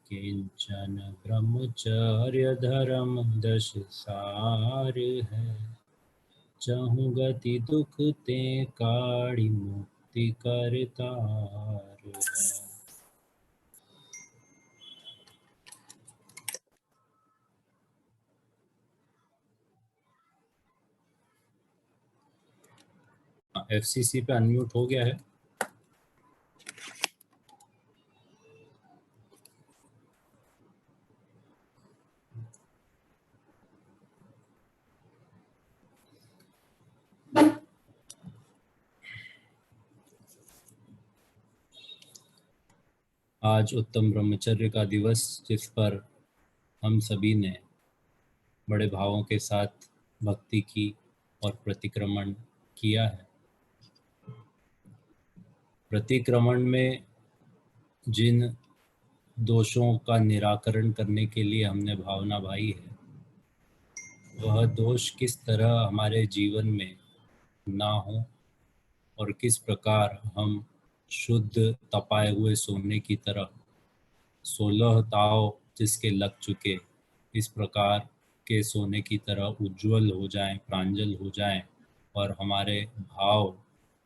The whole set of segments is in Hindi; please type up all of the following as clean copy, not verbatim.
किंचन ब्रह्मचर्य धर्म दश सार है। चहु गति दुख ते काढ़ी मुक्ति करतार है। FCC पे अनम्यूट हो गया है। आज उत्तम ब्रह्मचर्य का दिवस, जिस पर हम सभी ने बड़े भावों के साथ भक्ति की और प्रतिक्रमण किया है। प्रतिक्रमण में जिन दोषों का निराकरण करने के लिए हमने भावना भाई है, वह दोष किस तरह हमारे जीवन में ना हो और किस प्रकार हम शुद्ध तपाए हुए सोने की तरह 16 ताव जिसके लग चुके, इस प्रकार के सोने की तरह उज्जवल हो जाएं, प्रांजल हो जाएं और हमारे भाव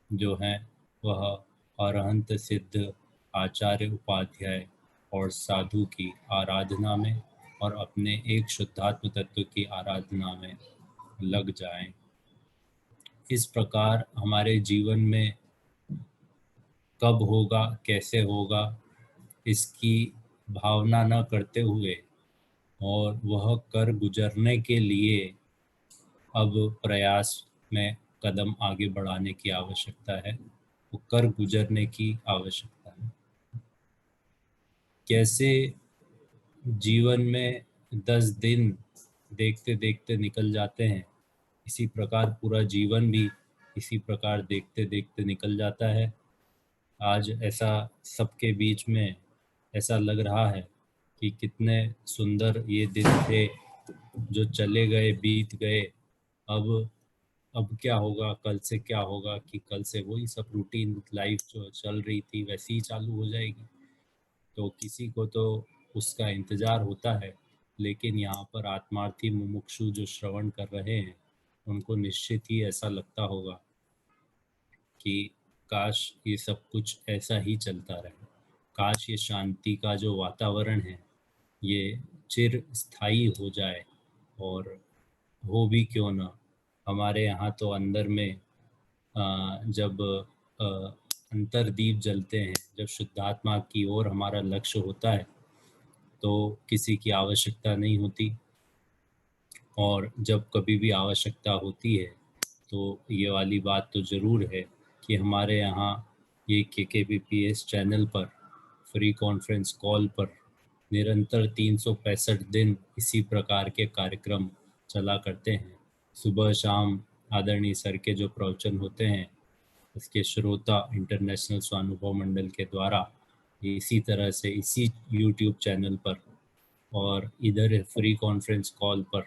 जो हैं वह अरहंत सिद्ध आचार्य उपाध्याय और साधु की आराधना में और अपने एक शुद्धात्म तत्व की आराधना में लग जाएं। इस प्रकार हमारे जीवन में कब होगा, कैसे होगा, इसकी भावना न करते हुए और वह कर गुजरने के लिए अब प्रयास में कदम आगे बढ़ाने की आवश्यकता है, वो कर गुजरने की आवश्यकता है। कैसे जीवन में 10 दिन देखते देखते निकल जाते हैं, इसी प्रकार पूरा जीवन भी इसी प्रकार देखते देखते निकल जाता है। आज ऐसा सबके बीच में ऐसा लग रहा है कि कितने सुंदर ये दिन थे जो चले गए, बीत गए। अब क्या होगा, कल से क्या होगा, कि कल से वही सब रूटीन लाइफ जो चल रही थी वैसी ही चालू हो जाएगी। तो किसी को तो उसका इंतज़ार होता है, लेकिन यहाँ पर आत्मार्थी मुमुक्षु जो श्रवण कर रहे हैं, उनको निश्चित ही ऐसा लगता होगा कि काश ये सब कुछ ऐसा ही चलता रहे, काश ये शांति का जो वातावरण है ये चिर स्थायी हो जाए। और हो भी क्यों ना, हमारे यहाँ तो अंदर में जब अंतर्दीप जलते हैं, जब शुद्धात्मा की ओर हमारा लक्ष्य होता है तो किसी की आवश्यकता नहीं होती, और जब कभी भी आवश्यकता होती है तो ये वाली बात तो ज़रूर है कि हमारे यहाँ ये KKBPS चैनल पर फ्री कॉन्फ्रेंस कॉल पर निरंतर 365 दिन इसी प्रकार के कार्यक्रम चला करते हैं। सुबह शाम आदरणीय सर के जो प्रवचन होते हैं, उसके श्रोता इंटरनेशनल स्वानुभव मंडल के द्वारा इसी तरह से इसी YouTube चैनल पर और इधर फ्री कॉन्फ्रेंस कॉल पर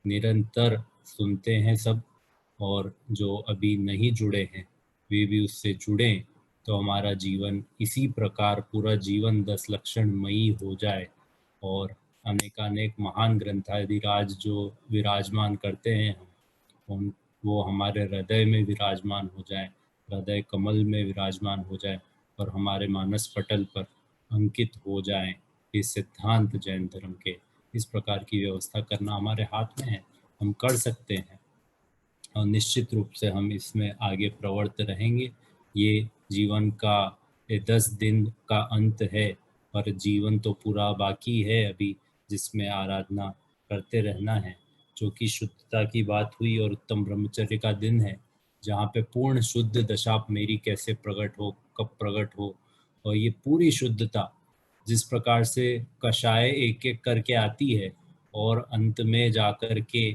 निरंतर सुनते हैं सब। और जो अभी नहीं जुड़े हैं वे भी उससे जुड़ें, तो हमारा जीवन इसी प्रकार पूरा जीवन 10 लक्षणमयी हो जाए और अनेकानेक महान ग्रंथाधिराज जो विराजमान करते हैं हम, वो हमारे हृदय में विराजमान हो जाए, हृदय कमल में विराजमान हो जाए और हमारे मानस पटल पर अंकित हो जाएं इस सिद्धांत जैन धर्म के। इस प्रकार की व्यवस्था करना हमारे हाथ में है, हम कर सकते हैं और निश्चित रूप से हम इसमें आगे प्रवृत्त रहेंगे। ये जीवन का 10 दिन का अंत है, पर जीवन तो पूरा बाकी है अभी, जिसमें आराधना करते रहना है। जो कि शुद्धता की बात हुई और उत्तम ब्रह्मचर्य का दिन है, जहाँ पे पूर्ण शुद्ध दशा मेरी कैसे प्रकट हो, कब प्रकट हो, और ये पूरी शुद्धता जिस प्रकार से कषाय एक एक करके आती है और अंत में जाकर के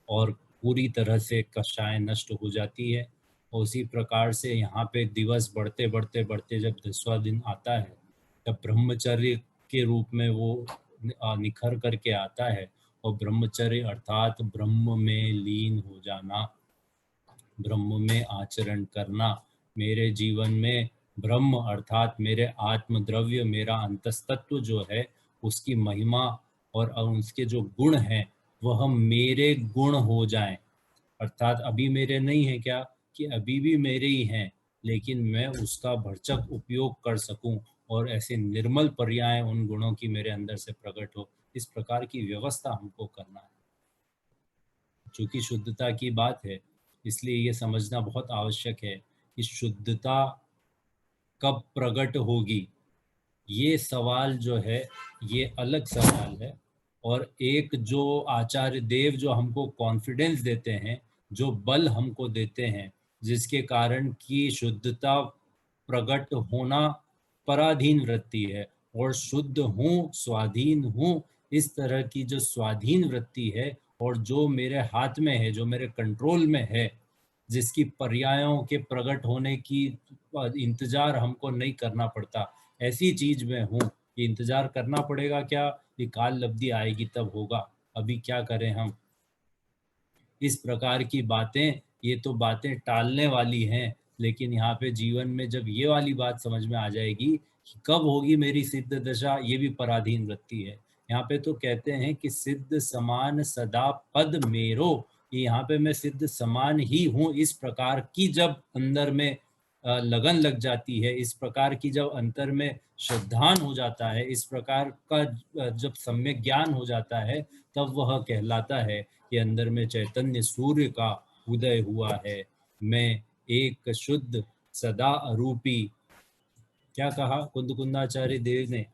और पूरी तरह से कषाय नष्ट हो जाती है, और उसी प्रकार से यहाँ पे दिवस बढ़ते बढ़ते बढ़ते जब 10वां दिन आता है, तब ब्रह्मचर्य के रूप में वो निखर करके आता है। और ब्रह्मचर्य अर्थात ब्रह्म में लीन हो जाना, ब्रह्म में आचरण करना। मेरे जीवन में ब्रह्म अर्थात मेरे आत्म द्रव्य, मेरा अंतस्तत्व जो है उसकी महिमा और उसके जो गुण हैं वह मेरे गुण हो जाएं। अर्थात अभी मेरे नहीं है क्या, कि अभी भी मेरे ही हैं, लेकिन मैं उसका भरचक उपयोग कर सकूं और ऐसे निर्मल पर्याय उन गुणों की मेरे अंदर से प्रकट हो, इस प्रकार की व्यवस्था हमको करना है। चूंकि शुद्धता की बात है, इसलिए ये समझना बहुत आवश्यक है कि शुद्धता कब प्रकट होगी, ये सवाल जो है ये अलग सवाल है। और एक जो आचार्य देव जो हमको कॉन्फिडेंस देते हैं, जो बल हमको देते हैं, जिसके कारण की शुद्धता प्रकट होना पराधीन वृत्ति है और शुद्ध हूँ स्वाधीन हूँ, इस तरह की जो स्वाधीन वृत्ति है और जो मेरे हाथ में है, जो मेरे कंट्रोल में है, जिसकी पर्यायों के प्रकट होने की इंतजार हमको नहीं करना पड़ता, ऐसी चीज में हूँ कि इंतजार करना पड़ेगा क्या, ये काल लब्धि आएगी तब होगा, अभी क्या करें हम। इस प्रकार की बातें, ये तो बातें टालने वाली हैं, लेकिन यहाँ पे जीवन में जब ये वाली बात समझ में आ जाएगी कि कब होगी मेरी सिद्ध दशा, ये भी पराधीन वृत्ति है। यहाँ पे तो कहते हैं कि सिद्ध समान सदा पद मेरो, कि यहाँ पे मैं सिद्ध समान ही हूँ, इस प्रकार की जब अंदर में लगन लग जाती है, इस प्रकार की जब अंतर में श्रद्धान हो जाता है, इस प्रकार का जब सम्यक ज्ञान हो जाता है, तब वह कहलाता है कि अंदर में चैतन्य सूर्य का उदय हुआ है। मैं एक शुद्ध सदा अरूपी, क्या कहा कुंदकुंदाचार्य देव ने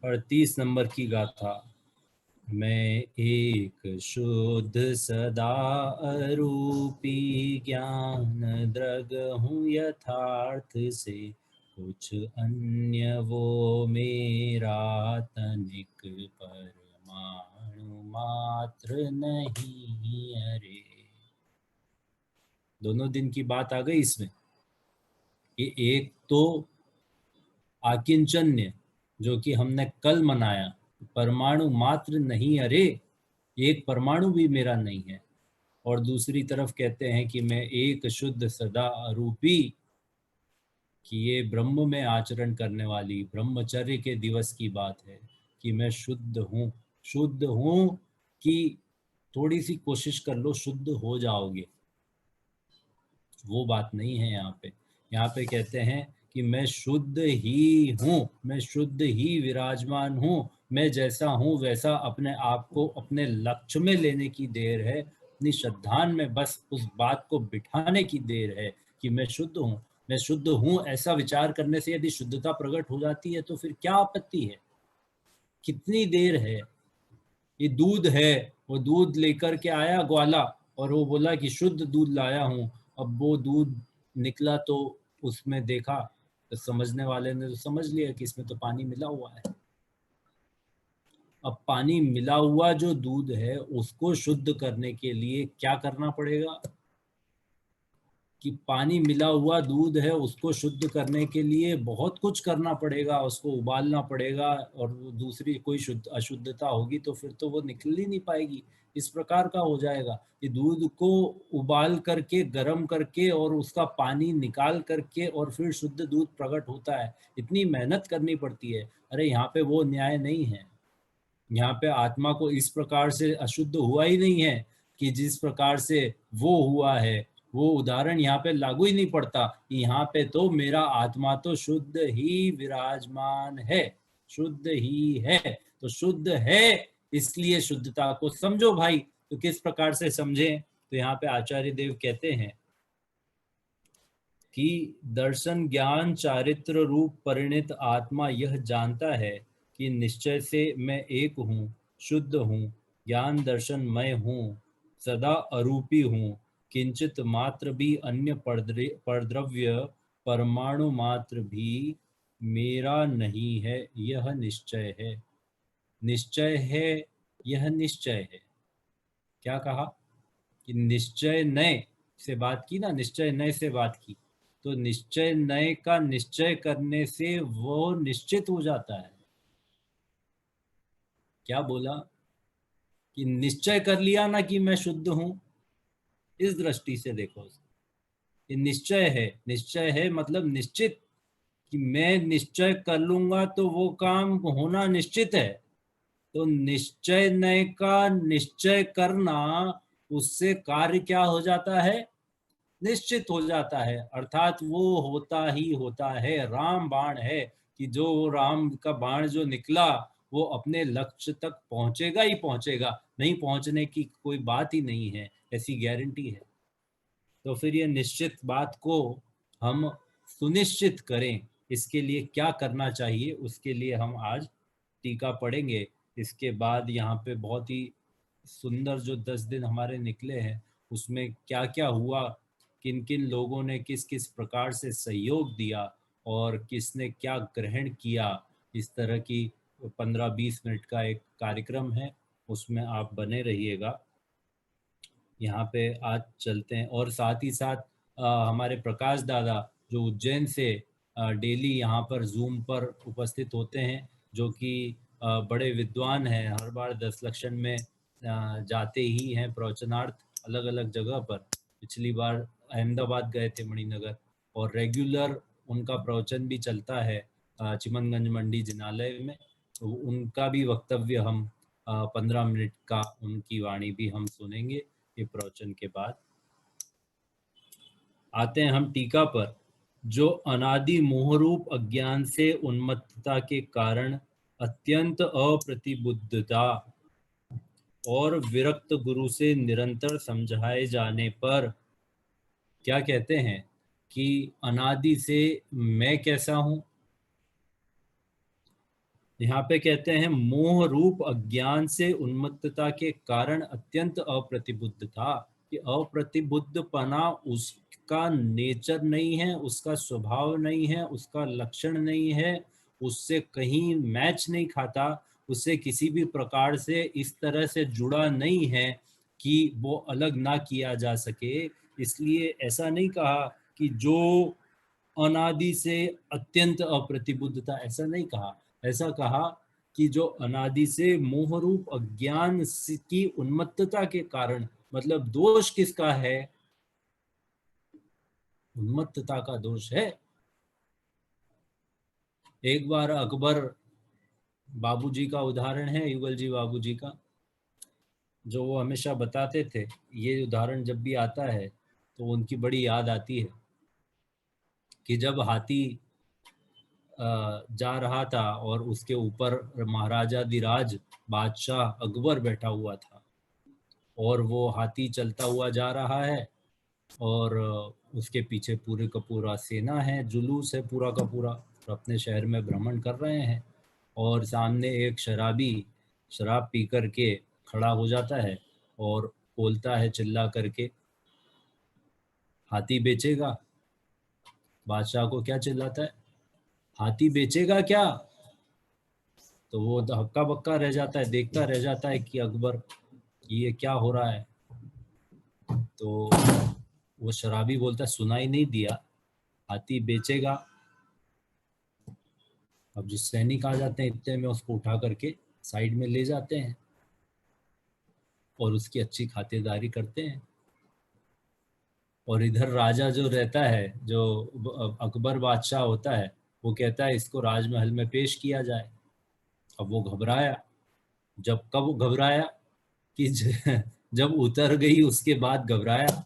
38 नंबर की गाथा, मैं एक शुद्ध सदा अरूपी ज्ञान द्रग हूँ यथार्थ से, कुछ अन्य वो मेरा तनिक परमाणु मात्र नहीं अरे। दोनों दिन की बात आ गई इसमें कि एक तो आकिंचन्य जो कि हमने कल मनाया, परमाणु मात्र नहीं अरे, एक परमाणु भी मेरा नहीं है। और दूसरी तरफ कहते हैं कि मैं एक शुद्ध सदा अरूपी, कि ये ब्रह्म में आचरण करने वाली ब्रह्मचर्य के दिवस की बात है कि मैं शुद्ध हूँ। शुद्ध हूँ कि थोड़ी सी कोशिश कर लो शुद्ध हो जाओगे, वो बात नहीं है। यहाँ पे कहते हैं कि मैं शुद्ध ही हूँ, मैं शुद्ध ही विराजमान हूँ, मैं जैसा हूँ वैसा अपने आप को अपने लक्ष्य में लेने की देर है, अपनी श्रद्धान में बस उस बात को बिठाने की देर है कि मैं शुद्ध हूँ। मैं शुद्ध हूँ ऐसा विचार करने से यदि शुद्धता प्रकट हो जाती है तो फिर क्या आपत्ति है, कितनी देर है। ये दूध है, वो दूध लेकर के आया ग्वाला और वो बोला कि शुद्ध दूध लाया हूँ। अब वो दूध निकला तो उसमें देखा तो समझने वाले ने तो समझ लिया कि इसमें तो पानी मिला हुआ है। अब पानी मिला हुआ जो दूध है उसको शुद्ध करने के लिए क्या करना पड़ेगा, कि पानी मिला हुआ दूध है उसको शुद्ध करने के लिए बहुत कुछ करना पड़ेगा, उसको उबालना पड़ेगा और दूसरी कोई शुद्ध अशुद्धता होगी तो फिर तो वो निकल ही नहीं पाएगी। इस प्रकार का हो जाएगा कि दूध को उबाल करके गर्म करके और उसका पानी निकाल करके और फिर शुद्ध दूध प्रकट होता है, इतनी मेहनत करनी पड़ती है। अरे यहाँ पे वो न्याय नहीं है। यहाँ पे आत्मा को इस प्रकार से अशुद्ध हुआ ही नहीं है कि जिस प्रकार से वो हुआ है, वो उदाहरण यहाँ पे लागू ही नहीं पड़ता। यहाँ पे तो मेरा आत्मा तो शुद्ध ही विराजमान है, शुद्ध ही है। तो शुद्ध है इसलिए शुद्धता को समझो भाई। तो किस प्रकार से समझें, तो यहाँ पे आचार्य देव कहते हैं कि दर्शन ज्ञान चारित्र रूप परिणित आत्मा यह जानता है कि निश्चय से मैं एक हूँ, शुद्ध हूँ, ज्ञान दर्शन मैं हूँ, सदा अरूपी हूँ, किंचित मात्र भी अन्य परद्रव्य परमाणु मात्र भी मेरा नहीं है, यह निश्चय है। निश्चय है, यह निश्चय है। क्या कहा कि निश्चय नय से बात की ना, निश्चय नय से बात की, तो निश्चय नय का निश्चय करने से वो निश्चित हो जाता है। क्या बोला कि निश्चय कर लिया ना कि मैं शुद्ध हूं, इस दृष्टि से देखो। ये निश्चय है, निश्चय है मतलब निश्चित कि मैं निश्चय कर लूंगा तो वो काम होना निश्चित है। तो निश्चय करना, उससे कार्य क्या हो जाता है, निश्चित हो जाता है। अर्थात वो होता ही होता है। राम बाण है कि जो राम का बाण जो निकला वो अपने लक्ष्य तक पहुंचेगा ही पहुंचेगा, नहीं पहुंचने की कोई बात ही नहीं है, ऐसी गारंटी है। तो फिर ये निश्चित बात को हम सुनिश्चित करें, इसके लिए क्या करना चाहिए, उसके लिए हम आज टीका पढ़ेंगे। इसके बाद यहाँ पे बहुत ही सुंदर जो 10 दिन हमारे निकले हैं, उसमें क्या क्या हुआ, किन किन लोगों ने किस किस प्रकार से सहयोग दिया और किसने क्या ग्रहण किया, इस तरह की 15-20 मिनट का एक कार्यक्रम है, उसमें आप बने रहिएगा। यहाँ पे आज चलते हैं। और साथ ही साथ हमारे प्रकाश दादा जो उज्जैन से डेली यहाँ पर जूम पर उपस्थित होते हैं, जो कि बड़े विद्वान हैं, हर बार 10 लक्षण में जाते ही हैं प्रवचनार्थ अलग अलग जगह पर। पिछली बार अहमदाबाद गए थे, मणिनगर, और रेगुलर उनका प्रवचन भी चलता है चिमनगंज मंडी जिनालय में। तो उनका भी वक्तव्य हम 15 मिनट का, उनकी वाणी भी हम सुनेंगे ये प्रवचन के बाद। आते हैं हम टीका पर। जो अनादि मोहरूप अज्ञान से उन्मत्तता के कारण अत्यंत अप्रतिबुद्धता और विरक्त गुरु से निरंतर समझाए जाने पर क्या कहते हैं कि अनादि से मैं कैसा हूं। यहाँ पे कहते हैं मोह रूप अज्ञान से उन्मत्तता के कारण अत्यंत अप्रतिबुद्ध था, कि अप्रतिबुद्धपना उसका नेचर नहीं है, उसका स्वभाव नहीं है, उसका लक्षण नहीं है, उससे कहीं मैच नहीं खाता, उससे किसी भी प्रकार से इस तरह से जुड़ा नहीं है कि वो अलग ना किया जा सके। इसलिए ऐसा नहीं कहा कि जो अनादि से अत्यंत अप्रतिबुद्धता, ऐसा नहीं कहा। ऐसा कहा कि जो अनादि से मोह रूप अज्ञान की उन्मत्तता के कारण, मतलब दोष किसका है, उन्मत्तता का दोष है। एक बार अकबर बाबूजी का उदाहरण है, युगल जी बाबूजी का, जो वो हमेशा बताते थे। ये उदाहरण जब भी आता है तो उनकी बड़ी याद आती है कि जब हाथी जा रहा था और उसके ऊपर महाराजा धीराज बादशाह अकबर बैठा हुआ था, और वो हाथी चलता हुआ जा रहा है और उसके पीछे पूरे का पूरा सेना है, जुलूस है पूरा का पूरा, और अपने शहर में भ्रमण कर रहे हैं। और सामने एक शराबी शराब पी कर के खड़ा हो जाता है और बोलता है चिल्ला करके, हाथी बेचेगा। बादशाह को क्या चिल्लाता है, हाथी बेचेगा क्या। तो वो हक्का बक्का रह जाता है, देखता रह जाता है कि अकबर कि ये क्या हो रहा है। तो वो शराबी बोलता है, सुनाई नहीं दिया, हाथी बेचेगा। अब जो सैनिक आ जाते हैं इतने में उसको उठा करके साइड में ले जाते हैं और उसकी अच्छी खातिरदारी करते हैं। और इधर राजा जो रहता है, जो अकबर बादशाह होता है, वो कहता है इसको राजमहल में पेश किया जाए। अब वो घबराया। जब कब घबराया कि जब उतर गई उसके बाद घबराया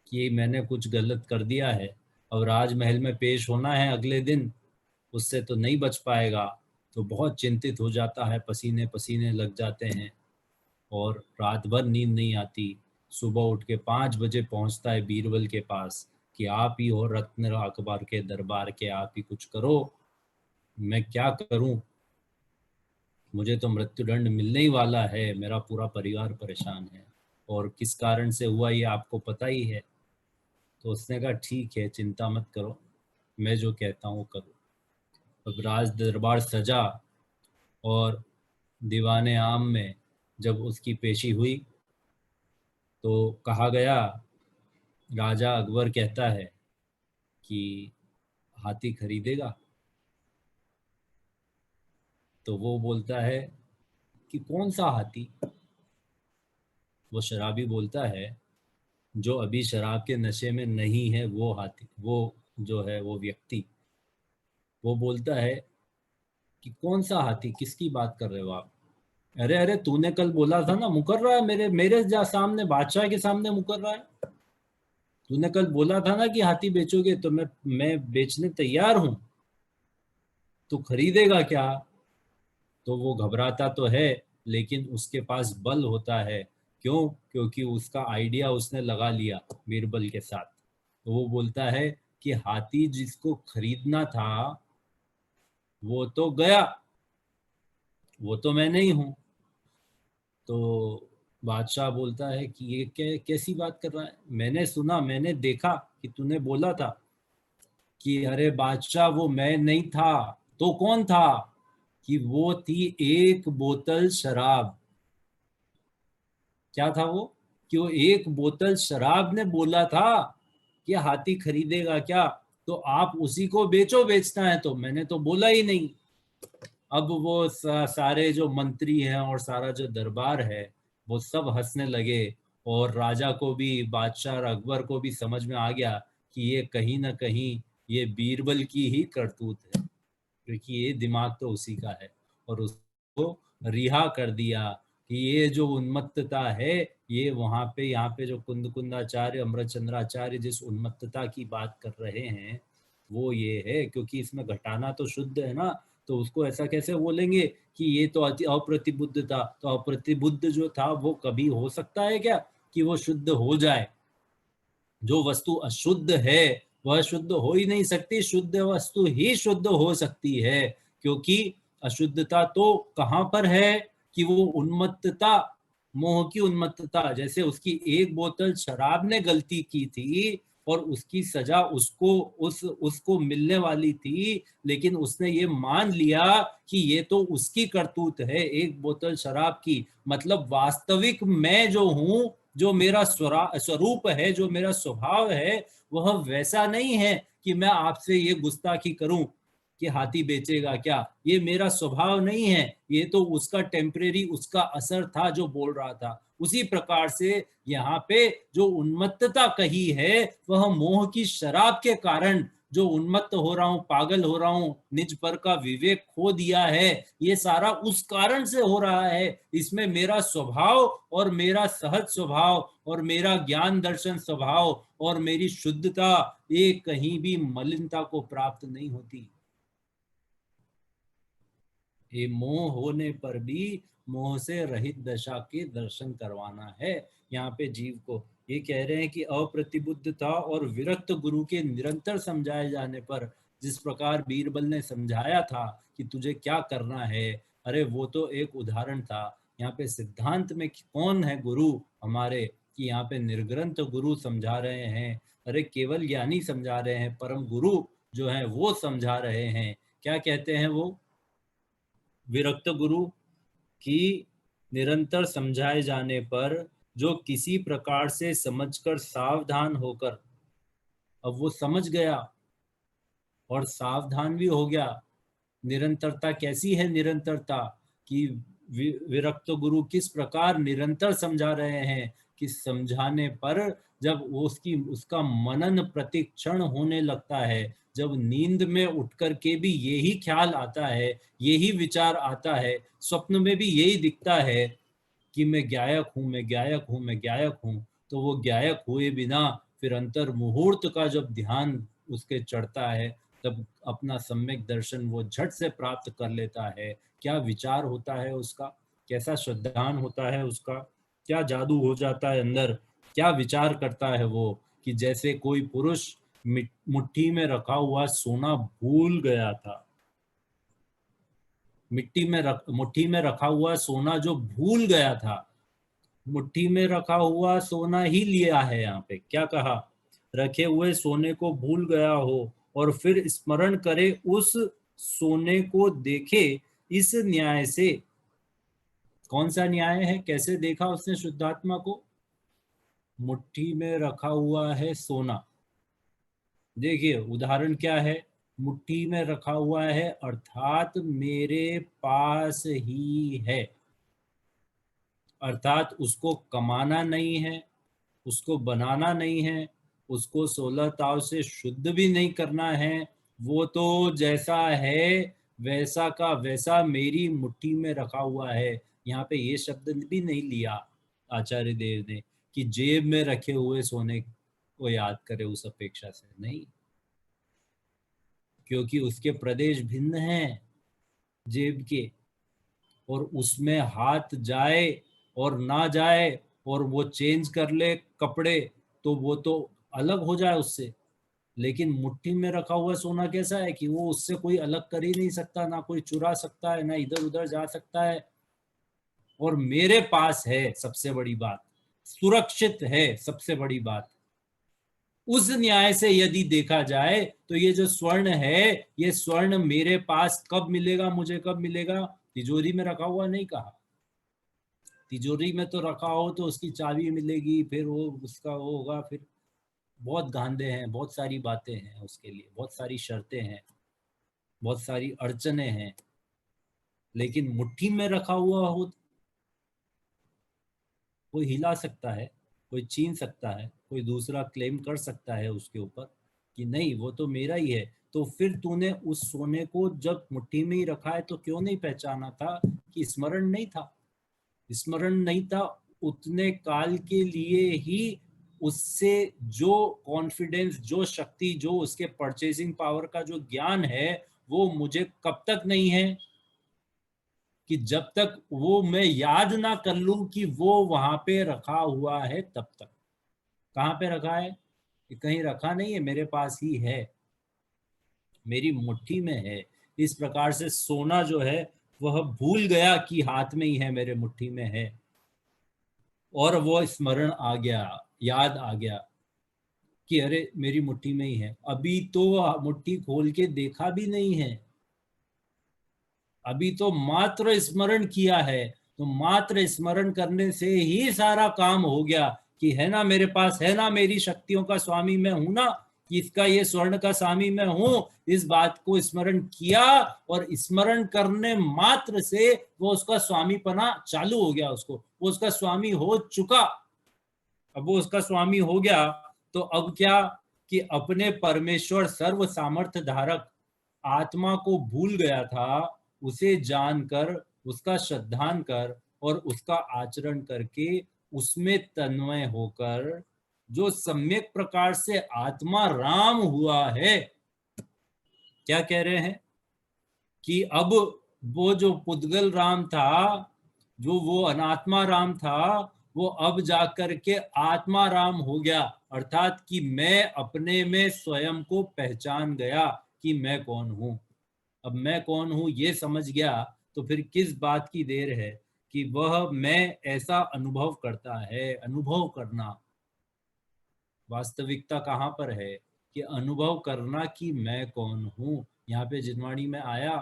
कि मैंने कुछ गलत कर दिया है, अब राजमहल में पेश होना है अगले दिन, उससे तो नहीं बच पाएगा। तो बहुत चिंतित हो जाता है, पसीने पसीने लग जाते हैं और रात भर नींद नहीं आती। सुबह उठ के 5 बजे पहुंचता है बीरबल के पास कि आप ही हो रत्न अकबर के दरबार के, आप ही कुछ करो, मैं क्या करूं, मुझे तो मृत्युदंड मिलने ही वाला है, मेरा पूरा परिवार परेशान है, और किस कारण से हुआ ये आपको पता ही है। तो उसने कहा ठीक है, चिंता मत करो, मैं जो कहता हूँ करो। अब राज दरबार सजा और दीवाने आम में जब उसकी पेशी हुई तो कहा गया, राजा अकबर कहता है कि हाथी खरीदेगा। तो वो बोलता है कि कौन सा हाथी। वो शराबी बोलता है जो अभी शराब के नशे में नहीं है वो हाथी, वो जो है वो व्यक्ति। वो बोलता है कि कौन सा हाथी, किसकी बात कर रहे हो आप? अरे अरे, तूने कल बोला था ना, मुकर रहा है मेरे मेरे सामने, बादशाह के सामने मुकर रहा है। तूने कल बोला था ना कि हाथी बेचोगे, तो मैं बेचने तैयार हूं, तू खरीदेगा क्या? तो वो घबराता तो है, लेकिन उसके पास बल होता है। क्यों? क्योंकि उसका आइडिया उसने लगा लिया बीरबल के साथ। तो वो बोलता है कि हाथी जिसको खरीदना था वो तो गया, वो तो मैं नहीं हूं। तो बादशाह बोलता है कि ये कैसी बात कर रहा है? मैंने सुना, मैंने देखा कि तूने बोला था कि अरे बादशाह, वो मैं नहीं था। तो कौन था? कि वो थी एक बोतल शराब। क्या था वो? कि वो एक बोतल शराब ने बोला था कि हाथी खरीदेगा क्या, तो आप उसी को बेचो, बेचना है तो। मैंने तो बोला ही नहीं। अब वो सारे जो मंत्री हैं और सारा जो दरबार है वो सब हंसने लगे, और राजा को भी, बादशाह अकबर को भी समझ में आ गया कि ये कहीं ना कहीं ये बीरबल की ही करतूत है, क्योंकि ये दिमाग तो उसी का है। और उसको रिहा कर दिया कि ये जो उन्मत्तता है, ये वहां पे, यहाँ पे जो कुंदकुंदाचार्य, अमृतचंद्राचार्य जिस उन्मत्तता की बात कर रहे हैं वो ये है, क्योंकि इसमें घटाना तो शुद्ध है ना। तो उसको ऐसा कैसे बोलेंगे कि ये तो अति अप्रतिबुद्ध था? तो अप्रतिबुद्ध जो था वो कभी हो सकता है क्या कि वो शुद्ध हो जाए? जो वस्तु अशुद्ध है वह शुद्ध हो ही नहीं सकती, शुद्ध वस्तु ही शुद्ध हो सकती है। क्योंकि अशुद्धता तो कहाँ पर है? कि वो उन्मत्तता, मोह की उन्मत्तता। जैसे उसकी एक बोतल शराब ने गलती की थी और उसकी सजा उसको मिलने वाली थी, लेकिन उसने ये मान लिया कि ये तो उसकी करतूत है, एक बोतल शराब की। मतलब वास्तविक मैं जो हूं, जो मेरा स्वरूप है, जो मेरा स्वभाव है, वह वैसा नहीं है कि मैं आपसे ये गुस्ताखी करूं कि हाथी बेचेगा क्या। ये मेरा स्वभाव नहीं है, ये तो उसका टेम्परेरी, उसका असर था जो बोल रहा था। उसी प्रकार से यहाँ पे जो उन्मत्तता कही है वह मोह की शराब के कारण जो उन्मत्त हो रहा हूं, पागल हो रहा हूं, निज पर का विवेक खो दिया है, ये सारा उस कारण से हो रहा है। इसमें मेरा स्वभाव और मेरा सहज स्वभाव और मेरा ज्ञान दर्शन स्वभाव और मेरी शुद्धता, ये कहीं भी मलिनता को प्राप्त नहीं होती। ये मोह होने पर भी मोह से रहित दशा के दर्शन करवाना है यहाँ पे जीव को। ये कह रहे हैं कि अप्रतिबुद्धता और विरक्त गुरु के निरंतर समझाए जाने पर, जिस प्रकार बीरबल ने समझाया था कि तुझे क्या करना है, अरे वो तो एक उदाहरण था। यहाँ पे सिद्धांत में कौन है गुरु हमारे? कि यहाँ पे निर्ग्रंथ गुरु समझा रहे हैं। अरे केवल ज्ञानी समझा रहे हैं, परम गुरु जो है वो समझा रहे हैं। क्या कहते हैं वो? विरक्त गुरु की निरंतर समझाए जाने पर जो किसी प्रकार से समझकर सावधान होकर, अब वो समझ गया और सावधान भी हो गया। निरंतरता कैसी है? निरंतरता कि विरक्त गुरु किस प्रकार निरंतर समझा रहे हैं कि समझाने पर जब वो उसका मनन प्रतिक्षण होने लगता है, जब नींद में उठ कर के भी यही ख्याल आता है, यही विचार आता है, स्वप्न में भी यही दिखता है कि मैं गायक हूँ, मैं गायक हूँ, मैं गायक हूँ, तो वो गायक हुए बिना फिर अंतर मुहूर्त का जब ध्यान उसके चढ़ता है, तब अपना सम्यक दर्शन वो झट से प्राप्त कर लेता है। क्या विचार होता है उसका, कैसा श्रद्धान होता है उसका, क्या जादू हो जाता है अंदर, क्या विचार करता है वो, कि जैसे कोई पुरुष मुट्ठी में रखा हुआ सोना भूल गया था। मुट्ठी में रखा हुआ सोना जो भूल गया था, मुट्ठी में रखा हुआ सोना ही लिया है। यहाँ पे क्या कहा? रखे हुए सोने को भूल गया हो और फिर स्मरण करे उस सोने को, देखे इस न्याय से। कौन सा न्याय है? कैसे देखा उसने शुद्धात्मा को? मुट्ठी में रखा हुआ है सोना। देखिए उदाहरण क्या है? मुट्ठी में रखा हुआ है अर्थात मेरे पास ही है, अर्थात उसको कमाना नहीं है, उसको बनाना नहीं है, उसको 16 ताव से शुद्ध भी नहीं करना है। वो तो जैसा है वैसा का वैसा मेरी मुट्ठी में रखा हुआ है। यहाँ पे ये शब्द भी नहीं लिया आचार्य देव ने कि जेब में रखे हुए सोने को याद करे उस अपेक्षा से, नहीं, क्योंकि उसके प्रदेश भिन्न हैं जेब के, और उसमें हाथ जाए और ना जाए और वो चेंज कर ले कपड़े तो वो तो अलग हो जाए उससे। लेकिन मुट्ठी में रखा हुआ सोना कैसा है कि वो उससे कोई अलग कर ही नहीं सकता, ना कोई चुरा सकता है, ना इधर उधर जा सकता है। और मेरे पास है, सबसे बड़ी बात, सुरक्षित है, सबसे बड़ी बात। उस न्याय से यदि देखा जाए तो ये जो स्वर्ण है, ये स्वर्ण मेरे पास कब मिलेगा, मुझे कब मिलेगा? तिजोरी में रखा हुआ नहीं कहा। तिजोरी में तो रखा हो तो उसकी चाबी मिलेगी, फिर वो उसका वो होगा, फिर बहुत गांधे हैं, बहुत सारी बातें हैं उसके लिए, बहुत सारी शर्तें हैं, बहुत सारी अड़चने हैं। लेकिन मुट्ठी में रखा हुआ हो, कोई हिला सकता है, कोई छीन सकता है, कोई दूसरा क्लेम कर सकता है उसके ऊपर कि नहीं वो तो मेरा ही है। तो फिर तूने उस सोने को जब मुट्ठी में ही रखा है तो क्यों नहीं पहचाना था कि स्मरण नहीं था? स्मरण नहीं था उतने काल के लिए ही। उससे जो कॉन्फिडेंस, जो शक्ति, जो उसके परचेजिंग पावर का जो ज्ञान है, वो मुझे कब तक नहीं है? कि जब तक वो मैं याद ना कर लूं कि वो वहां पे रखा हुआ है तब तक। कहाँ पे रखा है? कि कहीं रखा नहीं है, मेरे पास ही है, मेरी मुट्ठी में है। इस प्रकार से सोना जो है वह भूल गया कि हाथ में ही है, मेरे मुट्ठी में है, और वो स्मरण आ गया, याद आ गया कि अरे मेरी मुट्ठी में ही है। अभी तो मुट्ठी खोल के देखा भी नहीं है, अभी तो मात्र स्मरण किया है। तो मात्र स्मरण करने से ही सारा काम हो गया कि है ना मेरे पास, है ना मेरी शक्तियों का स्वामी मैं हूं ना, कि इसका ये स्वर्ण का स्वामी मैं हूं। इस बात को स्मरण किया और स्मरण करने मात्र से वो उसका स्वामीपना चालू हो गया, उसको वो उसका स्वामी हो चुका। अब वो उसका स्वामी हो गया तो अब क्या कि अपने परमेश्वर सर्व सामर्थ्य धारक आत्मा को भूल गया था, उसे जानकर, उसका श्रद्धान कर और उसका आचरण करके उसमें तन्मय होकर जो सम्यक प्रकार से आत्मा राम हुआ है। क्या कह रहे हैं कि अब वो जो पुद्गल राम था, जो वो अनात्मा राम था, वो अब जाकर के आत्मा राम हो गया। अर्थात कि मैं अपने में स्वयं को पहचान गया कि मैं कौन हूं। अब मैं कौन हूं ये समझ गया तो फिर किस बात की देर है कि वह मैं ऐसा अनुभव करता है। अनुभव करना, वास्तविकता कहाँ पर है कि अनुभव करना कि मैं कौन हूँ। यहाँ पे जिनवाणी में आया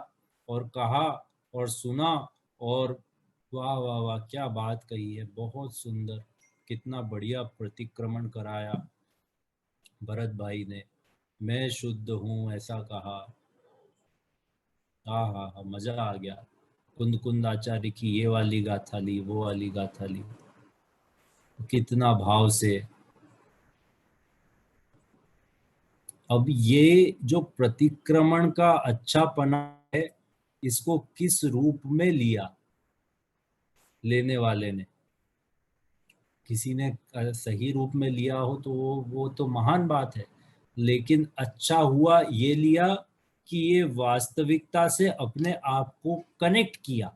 और कहा और सुना, और वाह वाह वाह क्या बात कही है, बहुत सुंदर, कितना बढ़िया प्रतिक्रमण कराया भरत भाई ने। मैं शुद्ध हूँ ऐसा कहा। हाँ हाँ हाँ, मजा आ गया। कुंद कुंद आचार्य की ये वाली गाथा ली, वो वाली गाथा ली, कितना भाव से। अब ये जो प्रतिक्रमण का अच्छा पना है, इसको किस रूप में लिया लेने वाले ने? किसी ने सही रूप में लिया हो तो वो तो महान बात है, लेकिन अच्छा हुआ ये लिया कि ये वास्तविकता से अपने आप को कनेक्ट किया।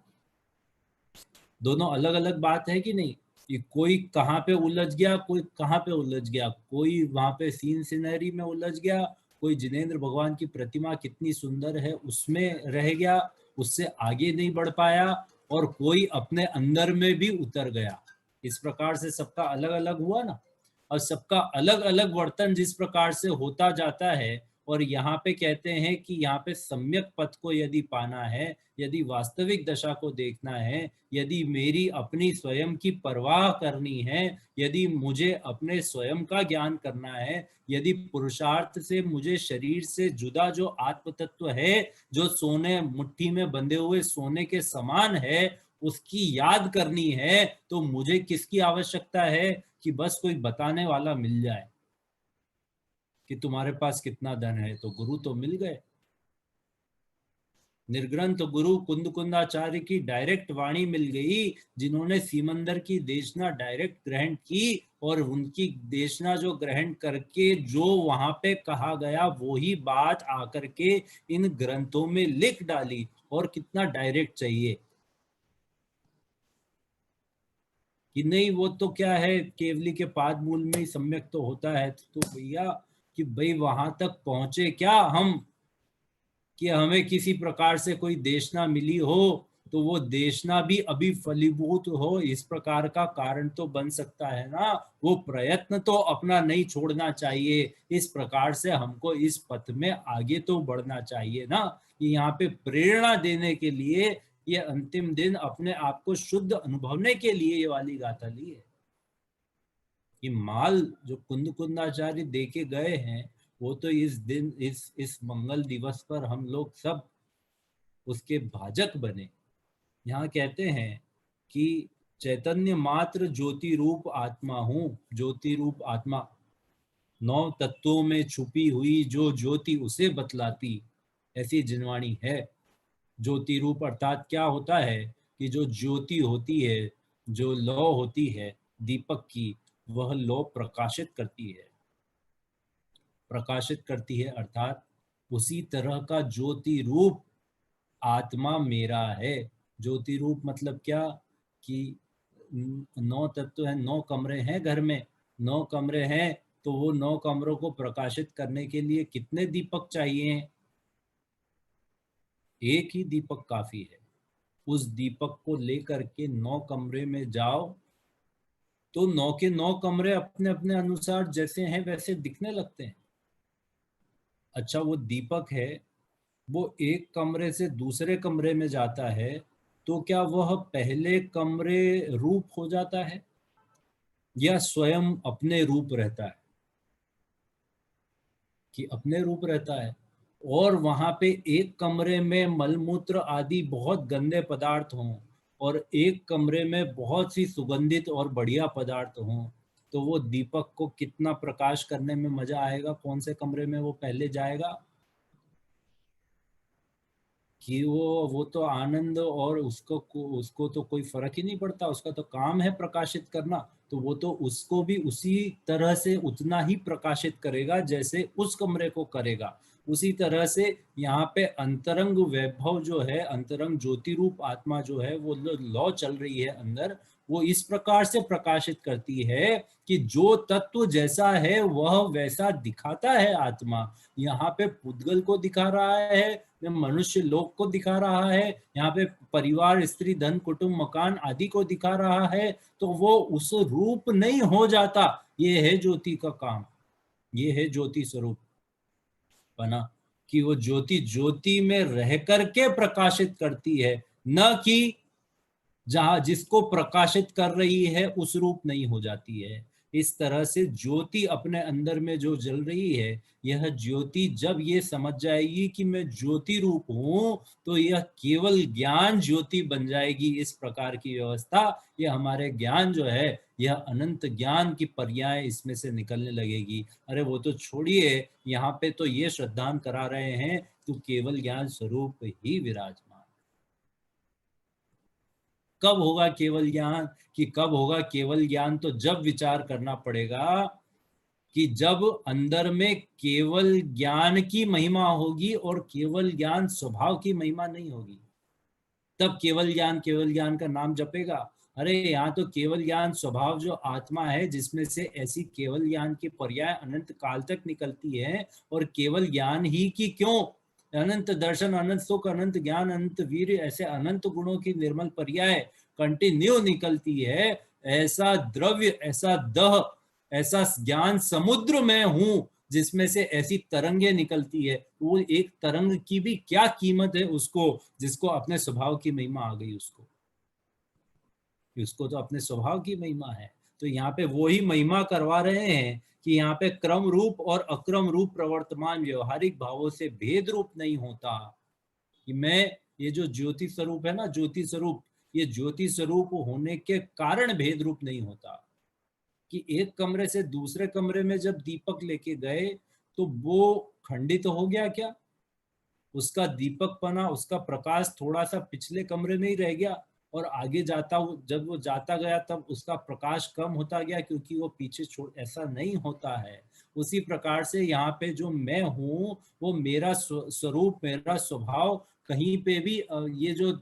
दोनों अलग अलग बात है कि नहीं? कि कोई कहाँ पे उलझ गया, कोई कहाँ पे उलझ गया, कोई वहां पे सीन सिनेरी में उलझ गया, कोई जिनेंद्र भगवान की प्रतिमा कितनी सुंदर है उसमें रह गया, उससे आगे नहीं बढ़ पाया, और कोई अपने अंदर में भी उतर गया। इस प्रकार से सबका अलग अलग हुआ ना। और सबका अलग अलग वर्तन जिस प्रकार से होता जाता है, और यहाँ पे कहते हैं कि यहाँ पे सम्यक पथ को यदि पाना है, यदि वास्तविक दशा को देखना है, यदि मेरी अपनी स्वयं की परवाह करनी है, यदि मुझे अपने स्वयं का ज्ञान करना है, यदि पुरुषार्थ से मुझे शरीर से जुदा जो आत्म तत्व है, जो सोने मुट्ठी में बंधे हुए सोने के समान है, उसकी याद करनी है, तो मुझे किसकी आवश्यकता है? कि बस कोई बताने वाला मिल जाए कि तुम्हारे पास कितना धन है, तो गुरु तो मिल गए। निर्ग्रंथ गुरु कुंद कुंदाचार्य की डायरेक्ट वाणी मिल गई, जिन्होंने सीमंदर की देशना डायरेक्ट ग्रहण की, और उनकी देशना जो ग्रहण करके जो वहां पे कहा गया वही बात आकर के इन ग्रंथों में लिख डाली। और कितना डायरेक्ट चाहिए कि नहीं, वो तो क्या है, केवली के पाद मूल में ही सम्यक तो होता है। तो भैया कि भाई वहां तक पहुंचे क्या हम, कि हमें किसी प्रकार से कोई देशना मिली हो तो वो देशना भी अभी फलीभूत हो, इस प्रकार का कारण तो बन सकता है ना। वो प्रयत्न तो अपना नहीं छोड़ना चाहिए, इस प्रकार से हमको इस पथ में आगे तो बढ़ना चाहिए ना। कि यहाँ पे प्रेरणा देने के लिए ये अंतिम दिन अपने आप को शुद्ध अनुभवने के लिए ये वाली गाथा ली है। कि माल जो कुंद कुंदाचार्य दे के गए हैं, वो तो इस दिन इस मंगल दिवस पर हम लोग सब उसके भाजक बने। यहाँ कहते हैं कि चैतन्य मात्र ज्योति रूप आत्मा हूँ, ज्योति रूप आत्मा, 9 तत्वों में छुपी हुई जो ज्योति उसे बतलाती, ऐसी जिनवाणी है। ज्योति रूप अर्थात क्या होता है कि जो ज्योति होती है, जो लौ होती है दीपक की, वह लौ प्रकाशित करती है, प्रकाशित करती है, अर्थात उसी तरह का ज्योति रूप आत्मा मेरा है। ज्योति रूप मतलब क्या कि 9 तत्व है, 9 कमरे हैं घर में, 9 कमरे हैं, तो वो 9 कमरों को प्रकाशित करने के लिए कितने दीपक चाहिए? एक ही दीपक काफी है। उस दीपक को लेकर के 9 कमरे में जाओ तो 9 के 9 कमरे अपने अपने अनुसार जैसे हैं वैसे दिखने लगते हैं। अच्छा, वो दीपक है, वो एक कमरे से दूसरे कमरे में जाता है, तो क्या वह पहले कमरे रूप हो जाता है या स्वयं अपने रूप रहता है? कि अपने रूप रहता है। और वहां पे एक कमरे में मलमूत्र आदि बहुत गंदे पदार्थ हों और एक कमरे में बहुत सी सुगंधित और बढ़िया पदार्थ हों, तो वो दीपक को कितना प्रकाश करने में मजा आएगा? कौन से कमरे में वो पहले जाएगा? कि वो तो आनंद, और उसको तो कोई फर्क ही नहीं पड़ता, उसका तो काम है प्रकाशित करना, तो वो तो उसको भी उसी तरह से उतना ही प्रकाशित करेगा जैसे उस कमरे को करेगा। उसी तरह से यहाँ पे अंतरंग वैभव जो है, अंतरंग ज्योति रूप आत्मा जो है, वो लौ चल रही है अंदर, वो इस प्रकार से प्रकाशित करती है कि जो तत्व जैसा है वह वैसा दिखाता है आत्मा। यहाँ पे पुद्गल को दिखा रहा है, मनुष्य लोक को दिखा रहा है, यहाँ पे परिवार, स्त्री, धन, कुटुंब, मकान आदि को दिखा रहा है, तो वो उस रूप नहीं हो जाता। ये है ज्योति का काम, ये है ज्योति स्वरूप बना, कि वो ज्योति ज्योति में रह करके प्रकाशित करती है, न कि जहां जिसको प्रकाशित कर रही है उस रूप नहीं हो जाती है। इस तरह से ज्योति अपने अंदर में जो जल रही है, यह ज्योति जब ये समझ जाएगी कि मैं ज्योति रूप हूं, तो यह केवल ज्ञान ज्योति बन जाएगी। इस प्रकार की व्यवस्था, यह हमारे ज्ञान जो है, यह अनंत ज्ञान की पर्याय इसमें से निकलने लगेगी। अरे वो तो छोड़िए, यहाँ पे तो ये श्रद्धान करा रहे हैं, तू केवल ज्ञान स्वरूप ही विराजमान। कब होगा केवल ज्ञान? कि कब होगा केवल ज्ञान? तो जब विचार करना पड़ेगा कि जब अंदर में केवल ज्ञान की महिमा होगी और केवल ज्ञान स्वभाव की महिमा नहीं होगी, तब केवल ज्ञान का नाम जपेगा। अरे यहाँ तो केवल ज्ञान स्वभाव जो आत्मा है, जिसमें से ऐसी केवल ज्ञान की पर्याय अनंत काल तक निकलती है, और केवल ज्ञान ही की क्यों, अनंत दर्शन, अनंत सुख, अनंत ज्ञान, अनंत वीर, ऐसे अनंत गुणों की निर्मल पर्याय कंटिन्यू निकलती है। ऐसा द्रव्य, ऐसा दह, ऐसा ज्ञान समुद्र में हूं, जिसमें से ऐसी तरंगे निकलती है। वो एक तरंग की भी क्या कीमत है उसको, जिसको अपने स्वभाव की महिमा आ गई उसको, उसको तो अपने स्वभाव की महिमा है। तो यहाँ पे वो ही महिमा करवा रहे हैं कि यहाँ पे क्रम रूप और अक्रम रूप प्रवर्तमान व्यवहारिक भावों से भेद रूप नहीं होता। कि मैं, ये जो ज्योति स्वरूप है ना, ज्योति स्वरूप, ये ज्योति स्वरूप होने के कारण भेद रूप नहीं होता। कि एक कमरे से दूसरे कमरे में जब दीपक लेके गए, तो वो खंडित हो गया क्या? उसका दीपकपना, उसका प्रकाश थोड़ा सा पिछले कमरे में ही रह गया, और आगे जब वो जाता गया तब उसका प्रकाश कम होता गया, क्योंकि वो पीछे छोड़, ऐसा नहीं होता है। उसी प्रकार से यहाँ पे जो मैं हूँ, वो मेरा स्वरूप, मेरा स्वभाव कहीं पे भी ये जो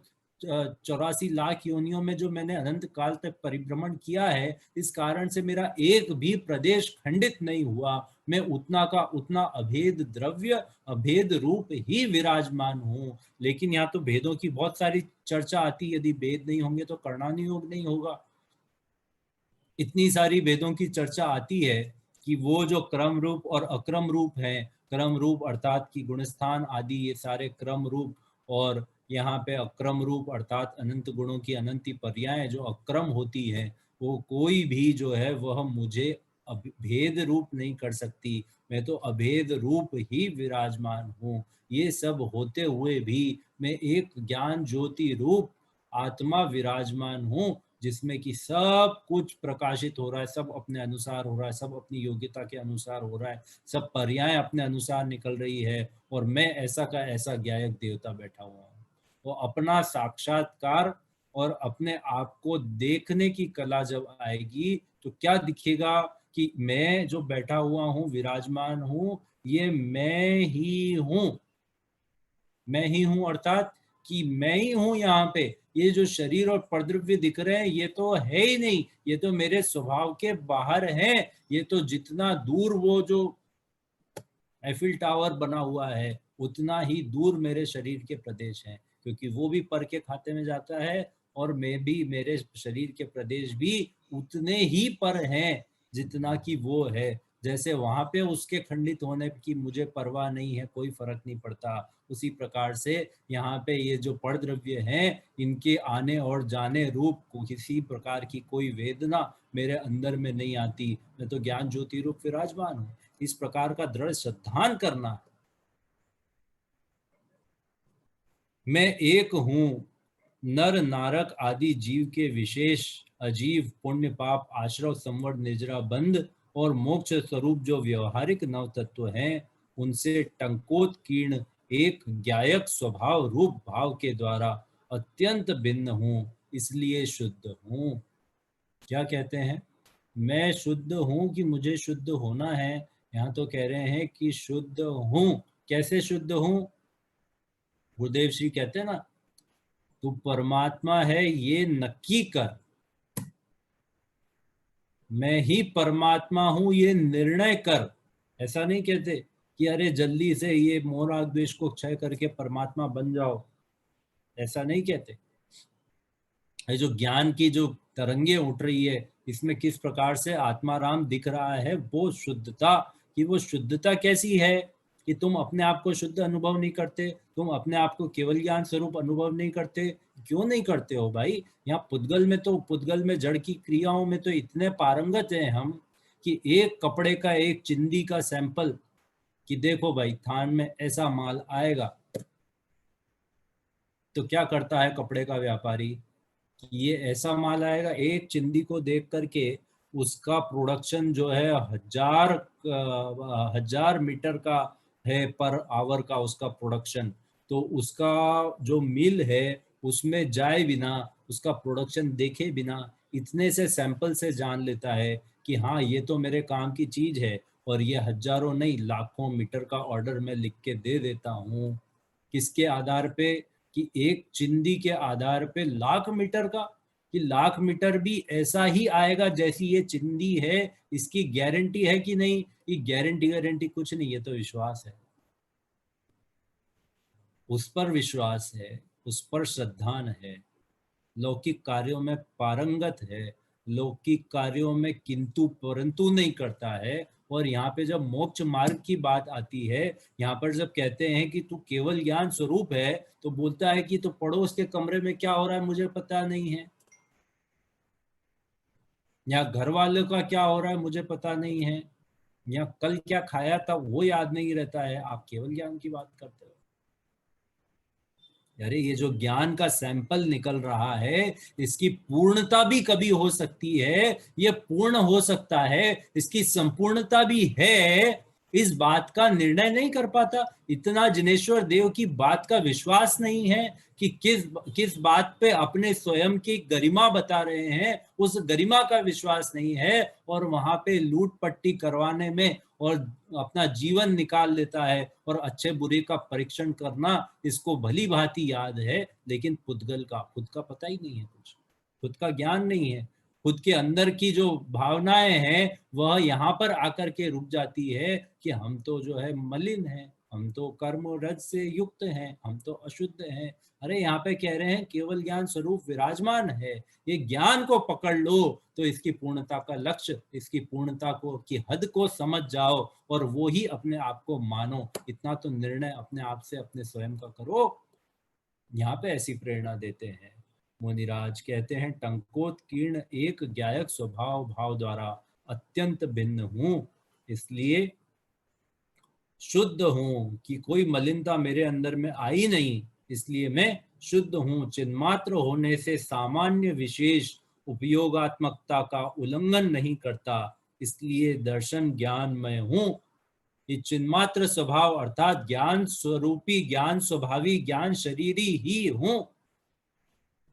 84 लाख योनियों में जो मैंने अनंत काल तक परिभ्रमण किया है, इस कारण से मेरा एक भी प्रदेश खंडित नहीं हुआ। मैं उतना का उतना अभेद द्रव्य, अभेद रूप ही विराजमान हूँ। लेकिन यहाँ तो भेदों की बहुत सारी चर्चा आती है, यदि भेद नहीं होंगे तो कर्णानि योग नहीं होगा। इतनी सारी भेदों की चर्चा आती है कि वो जो क्रम रूप और अक्रम रूप है, क्रम रूप अर्थात कि गुणस्थान आदि ये सारे क्रम रूप, और यहाँ पे अक्रम रूप अर्थात अनंत गुणों की अनंत पर्याय जो अक्रम होती है, वो कोई भी जो है वह मुझे भेद रूप नहीं कर सकती। मैं तो अभेद रूप ही विराजमान हूँ। ये सब होते हुए भी मैं एक ज्ञान ज्योति रूप आत्मा विराजमान हूँ, जिसमें कि सब कुछ प्रकाशित हो रहा है, सब अपने अनुसार हो रहा है, सब अपनी योग्यता के अनुसार हो रहा है, सब पर्याय अपने अनुसार निकल रही है, और मैं ऐसा का ऐसा ज्ञायक देवता बैठा हुआ हूँ। तो अपना साक्षात्कार और अपने आप को देखने की कला जब आएगी, तो क्या दिखेगा कि मैं जो बैठा हुआ हूँ, विराजमान हूँ, ये मैं ही हूँ। मैं ही हूँ अर्थात कि मैं ही हूँ यहाँ पे। ये जो शरीर और परद्रव्य दिख रहे हैं, ये तो है ही नहीं, ये तो मेरे स्वभाव के बाहर है। ये तो जितना दूर वो जो एफिल टावर बना हुआ है, उतना ही दूर मेरे शरीर के प्रदेश हैं, क्योंकि वो भी पर के खाते में जाता है, और मैं भी, मेरे शरीर के प्रदेश भी उतने ही पर हैं जितना कि वो है। जैसे वहां पे उसके खंडित होने की मुझे परवाह नहीं है, कोई फर्क नहीं पड़ता, उसी प्रकार से यहाँ पे ये जो परद्रव्य हैं, इनके आने और जाने रूप को किसी प्रकार की कोई वेदना मेरे अंदर में नहीं आती। मैं तो ज्ञान ज्योति रूप विराजमान हूँ। इस प्रकार का दृढ़ श्रद्धान करना। मैं एक हूँ, नर नारक आदि जीव के विशेष अजीव पुण्य पाप आश्रव संवर निजरा बंध और मोक्ष स्वरूप जो व्यवहारिक नव तत्व हैं, उनसे टंकोत्कीर्ण एक ज्ञायक स्वभाव रूप भाव के द्वारा अत्यंत भिन्न हूँ, इसलिए शुद्ध हूँ। क्या कहते हैं? मैं शुद्ध हूँ कि मुझे शुद्ध होना है? यहाँ तो कह रहे हैं कि शुद्ध हूँ। कैसे शुद्ध हूँ? गुरुदेव श्री कहते हैं ना, तू परमात्मा है ये नक्की कर, मैं ही परमात्मा हूं ये निर्णय कर। ऐसा नहीं कहते कि अरे जल्दी से ये मोह राग द्वेष को क्षय करके परमात्मा बन जाओ, ऐसा नहीं कहते। ये जो ज्ञान की जो तरंगे उठ रही है, इसमें किस प्रकार से आत्माराम दिख रहा है, वो शुद्धता, कि वो शुद्धता कैसी है कि तुम अपने आप को शुद्ध अनुभव नहीं करते, तुम अपने आप को केवल ज्ञान स्वरूप अनुभव नहीं करते। क्यों नहीं करते हो भाई? यहाँ पुद्गल में जड़ की क्रियाओं में तो इतने पारंगत हैं हम, कि एक कपड़े का एक चिंदी का सैंपल, कि देखो भाई थान में ऐसा माल आएगा, तो क्या करता है कपड़े का व्यापारी, ये ऐसा माल आएगा, एक चिंदी को देख करके उसका प्रोडक्शन जो है हजार मीटर का है, पर आवर का उसका प्रोडक्शन। तो उसका जो मिल है, उसमें जाए बिना, उसका प्रोडक्शन देखे बिना, इतने से सैंपल से जान लेता है कि हाँ ये तो मेरे काम की चीज है, और ये हजारों नहीं लाखों मीटर का ऑर्डर मैं लिख के दे देता हूँ। किसके आधार पे? कि एक चिंदी के आधार पे लाख मीटर का, कि लाख मीटर भी ऐसा ही आएगा जैसी ये चिंदी है, इसकी गारंटी है कि नहीं? ये गारंटी कुछ नहीं, ये तो विश्वास है, उस पर विश्वास है, उस पर श्रद्धान है, लौकिक कार्यों में पारंगत है, लौकिक कार्यों में किंतु परंतु नहीं करता है। और यहाँ पे जब मोक्ष मार्ग की बात आती है, यहाँ पर जब कहते हैं कि तू केवल ज्ञान स्वरूप है, तो बोलता है कि तो पड़ोस के कमरे में क्या हो रहा है मुझे पता नहीं है, या घर वालों का क्या हो रहा है मुझे पता नहीं है, या कल क्या खाया था वो याद नहीं रहता है, आप केवल ज्ञान की बात करते हो। अरे ये जो ज्ञान का सैंपल निकल रहा है, इसकी पूर्णता भी कभी हो सकती है, ये पूर्ण हो सकता है, इसकी संपूर्णता भी है, इस बात का निर्णय नहीं कर पाता, इतना जिनेश्वर देव की बात का विश्वास नहीं है कि किस बात पे अपने स्वयं की गरिमा बता रहे हैं, उस गरिमा का विश्वास नहीं है, और वहां पे लूट पट्टी करवाने में और अपना जीवन निकाल लेता है। और अच्छे बुरे का परीक्षण करना इसको भली भांति याद है, लेकिन पुद्गल का खुद का पता ही नहीं है, कुछ खुद का ज्ञान नहीं है। खुद के अंदर की जो भावनाएं हैं वह यहाँ पर आकर के रुक जाती है कि हम तो जो है मलिन हैं, हम तो कर्म रज से युक्त हैं, हम तो अशुद्ध हैं। अरे यहाँ पे कह रहे हैं केवल ज्ञान स्वरूप विराजमान है, ये ज्ञान को पकड़ लो तो इसकी पूर्णता का लक्ष्य, इसकी पूर्णता को की हद को समझ जाओ और वो ही अपने आप को मानो। इतना तो निर्णय अपने आप से अपने स्वयं का करो। यहाँ पे ऐसी प्रेरणा देते हैं मुनिराज, कहते हैं टंकोत्कीर्ण एक ज्ञायक स्वभाव भाव द्वारा अत्यंत भिन्न हूं, इसलिए शुद्ध हूं कि कोई मलिनता मेरे अंदर में आई नहीं, इसलिए मैं शुद्ध हूं। चिन्मात्र होने से सामान्य विशेष उपयोगात्मकता का उल्लंघन नहीं करता, इसलिए दर्शन ज्ञान में हूं। ये चिन्मात्र स्वभाव अर्थात ज्ञान स्वरूपी, ज्ञान स्वभावी, ज्ञान शरीरी ही हूं।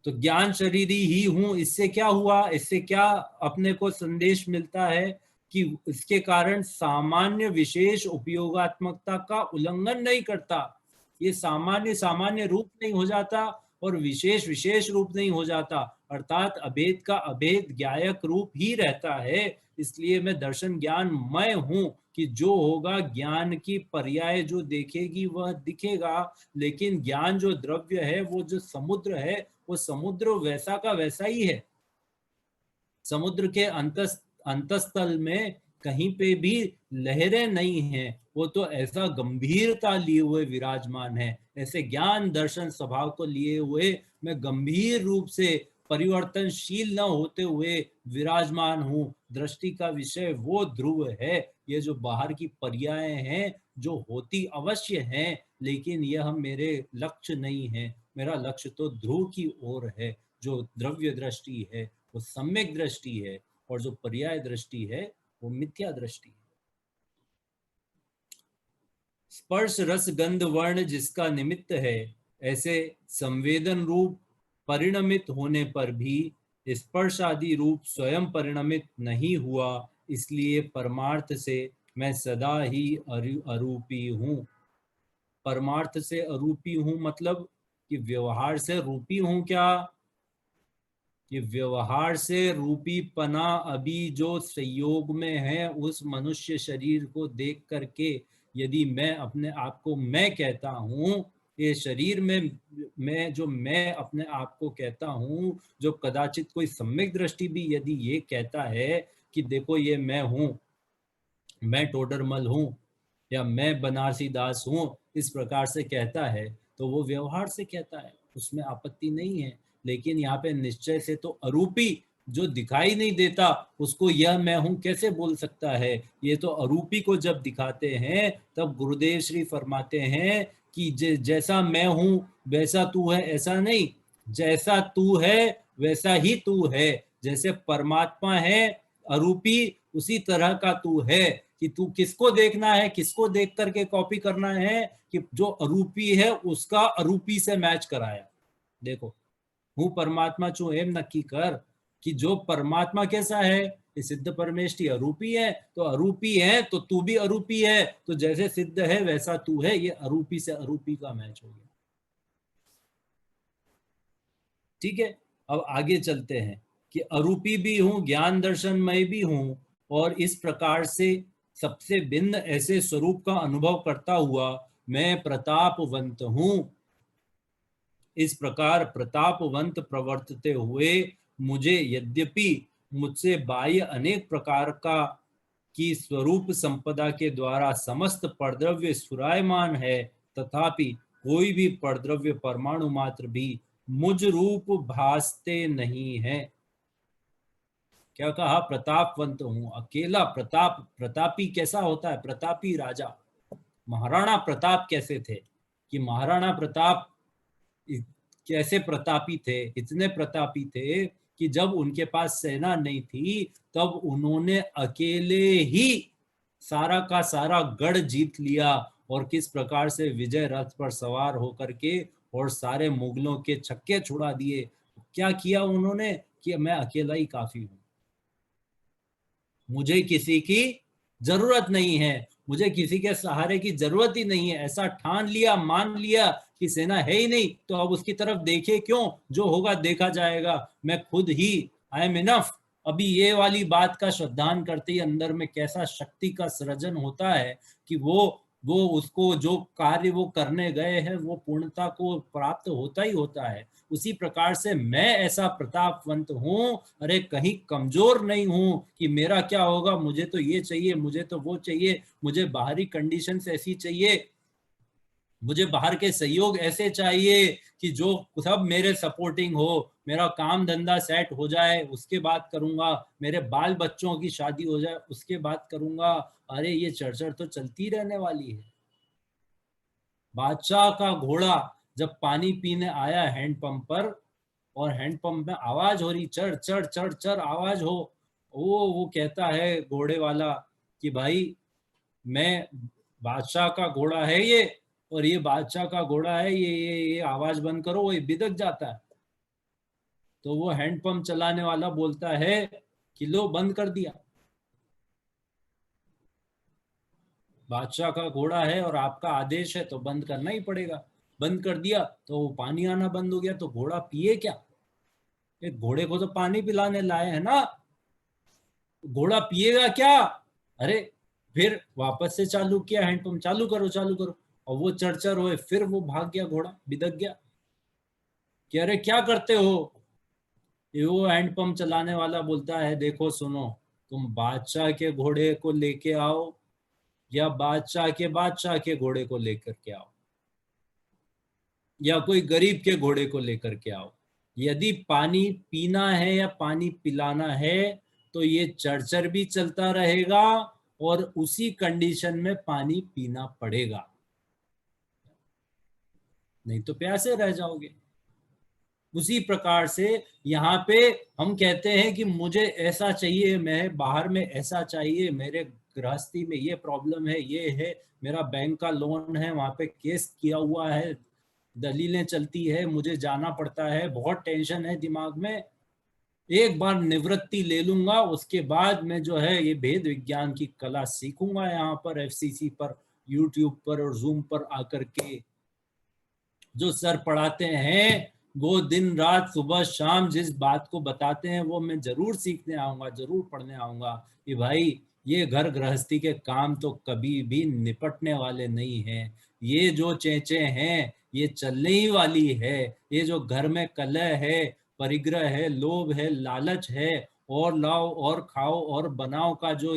तो ज्ञान शरीरी ही हूं, इससे क्या हुआ, इससे क्या अपने को संदेश मिलता है कि इसके कारण सामान्य विशेष उपयोगात्मकता का उल्लंघन नहीं करता। ये सामान्य सामान्य रूप नहीं हो जाता और विशेष विशेष रूप नहीं हो जाता, अर्थात अभेद का अभेद ज्ञायक रूप ही रहता है। इसलिए मैं दर्शन ज्ञान मैं हूं कि जो होगा ज्ञान की पर्याय जो देखेगी वह दिखेगा, लेकिन ज्ञान जो द्रव्य है, वो जो समुद्र है, वो समुद्र वैसा का वैसा ही है। समुद्र के अंतस्थल में कहीं पे भी लहरें नहीं हैं, वो तो ऐसा गंभीरता लिए हुए विराजमान है। ऐसे ज्ञान दर्शन स्वभाव को लिए हुए मैं गंभीर रूप से परिवर्तनशील न होते हुए विराजमान हूँ। दृष्टि का विषय वो ध्रुव है, ये जो बाहर की पर्याय हैं जो होती अवश्य हैं, लेकिन यह मेरे लक्ष्य नहीं है। मेरा लक्ष्य तो ध्रुव की ओर है। जो द्रव्य दृष्टि है वो सम्यक दृष्टि है, और जो पर्याय दृष्टि है वो मिथ्या दृष्टि है। स्पर्श रस गंध वर्ण जिसका निमित्त है, ऐसे संवेदन रूप परिणमित होने पर भी स्पर्श आदि रूप स्वयं परिणमित नहीं हुआ, इसलिए परमार्थ से मैं सदा ही अरूपी हूँ। परमार्थ से अरूपी हूँ मतलब कि व्यवहार से रूपी हूँ क्या? ये व्यवहार से रूपी पना अभी जो संयोग में है, उस मनुष्य शरीर को देख करके यदि मैं अपने आप को मैं कहता हूँ, ये शरीर में मैं अपने आप को कहता हूँ, जो कदाचित कोई सम्यक दृष्टि भी यदि ये कहता है कि देखो ये मैं हूँ, मैं टोडरमल हूँ, या मैं बनारसी दास हूँ, इस प्रकार से कहता है, तो वो व्यवहार से कहता है, उसमें आपत्ति नहीं है। लेकिन यहाँ पे निश्चय से तो अरूपी जो दिखाई नहीं देता उसको यह मैं हूं कैसे बोल सकता है? ये तो अरूपी को जब दिखाते हैं तब गुरुदेव श्री फरमाते हैं कि जैसा मैं हूं वैसा तू है, ऐसा नहीं, जैसा तू है वैसा ही तू है। जैसे परमात्मा है अरूपी, उसी तरह का तू है। कि तू किसको देखना है, किसको देख करके कॉपी करना है कि जो अरूपी है उसका अरूपी से मैच कराया। देखो हूँ परमात्मा चू एम नक्की कर कि जो परमात्मा कैसा है, ये सिद्ध परमेष्टि अरूपी है, तो अरूपी है तो तू भी अरूपी है, तो जैसे सिद्ध है वैसा तू है। ये अरूपी से अरूपी का मैच हो गया। ठीक है, अब आगे चलते हैं कि अरूपी भी हूं, ज्ञान दर्शनमय भी हूं, और इस प्रकार से सबसे भिन्न ऐसे स्वरूप का अनुभव करता हुआ मैं प्रतापवंत हूं। इस प्रकार प्रतापवंत प्रवर्तते हुए मुझे यद्यपि मुझसे बाह्य अनेक प्रकार का की स्वरूप संपदा के द्वारा समस्त परद्रव्य सुरायमान है, तथापि कोई भी परद्रव्य परमाणु मात्र भी मुझ रूप भासते नहीं है। क्या कहा? प्रतापवंत हूं, अकेला प्रताप। प्रतापी कैसा होता है? प्रतापी राजा। महाराणा प्रताप कैसे थे कि महाराणा प्रताप कैसे प्रतापी थे? इतने प्रतापी थे कि जब उनके पास सेना नहीं थी तब उन्होंने अकेले ही सारा का सारा गढ़ जीत लिया और किस प्रकार से विजय रथ पर सवार होकर के और सारे मुगलों के छक्के छुड़ा दिए। क्या किया उन्होंने कि मैं अकेला ही काफी हूं, मुझे किसी की जरूरत नहीं है, मुझे किसी के सहारे की जरूरत ही नहीं है। ऐसा ठान लिया, मान लिया कि सेना है ही नहीं, तो अब उसकी तरफ देखे क्यों, जो होगा देखा जाएगा, मैं खुद ही आई एम इनफ। अभी ये वाली बात का श्रद्धान करते ही अंदर में कैसा शक्ति का सृजन होता है कि वो उसको जो कार्य वो करने गए हैं वो पूर्णता को प्राप्त होता ही होता है। उसी प्रकार से मैं ऐसा प्रतापवंत हूं, अरे कहीं कमजोर नहीं हूं कि मेरा क्या होगा, मुझे तो ये चाहिए, मुझे तो वो चाहिए, मुझे बाहरी कंडीशंस ऐसी चाहिए, मुझे बाहर के सहयोग ऐसे चाहिए कि जो सब मेरे सपोर्टिंग हो, मेरा काम धंधा सेट हो जाए उसके बाद करूंगा, मेरे बाल बच्चों की शादी हो जाए उसके बाद करूंगा। अरे ये चर्चा तो चलती रहने वाली है। बादशाह का घोड़ा जब पानी पीने आया हैंडपंप पर, और हैंडपंप में आवाज हो रही, चढ़ चढ़ चढ़ चढ़ आवाज हो, वो कहता है घोड़े वाला कि भाई मैं, बादशाह का घोड़ा है ये, और ये बादशाह का घोड़ा है, ये आवाज बंद करो, वो बिदक जाता है। तो वो हैंडपंप चलाने वाला बोलता है कि लो बंद कर दिया, बादशाह का घोड़ा है और आपका आदेश है तो बंद करना ही पड़ेगा। बंद कर दिया तो वो पानी आना बंद हो गया, तो घोड़ा पिए क्या, एक घोड़े को तो पानी पिलाने लाए हैं ना, घोड़ा पिएगा क्या। अरे फिर वापस से चालू किया हैंडपंप, चालू करो चालू करो, और वो चरचर हुए, फिर वो भाग गया, घोड़ा बिदक गया कि अरे क्या करते हो। ये वो हैंडपंप चलाने वाला बोलता है देखो सुनो, तुम बादशाह के घोड़े को लेके आओ या बादशाह के घोड़े को लेकर के आओ, या कोई गरीब के घोड़े को लेकर के आओ, यदि पानी पीना है या पानी पिलाना है तो ये चरचर भी चलता रहेगा और उसी कंडीशन में पानी पीना पड़ेगा, नहीं तो प्यासे रह जाओगे। उसी प्रकार से यहाँ पे हम कहते हैं कि मुझे ऐसा चाहिए, मैं बाहर में ऐसा चाहिए, मेरे गृहस्थी में ये प्रॉब्लम है, ये है, मेरा बैंक का लोन है, वहां पे केस किया हुआ है, दलीलें चलती है, मुझे जाना पड़ता है, बहुत टेंशन है दिमाग में, एक बार निवृत्ति ले लूंगा उसके बाद मैं जो है ये भेद विज्ञान की कला सीखूंगा यहाँ पर एफसीसी पर, यूट्यूब पर और जूम पर आकर के जो सर पढ़ाते हैं, वो दिन रात सुबह शाम जिस बात को बताते हैं वो मैं जरूर सीखने आऊंगा, जरूर पढ़ने आऊंगा कि भाई ये घर गृहस्थी के काम तो कभी भी निपटने वाले नहीं हैं, ये जो चेचे हैं ये चलने ही वाली है, ये जो घर में कलह है, परिग्रह है, लोभ है, लालच है, और लाओ और खाओ और बनाओ का जो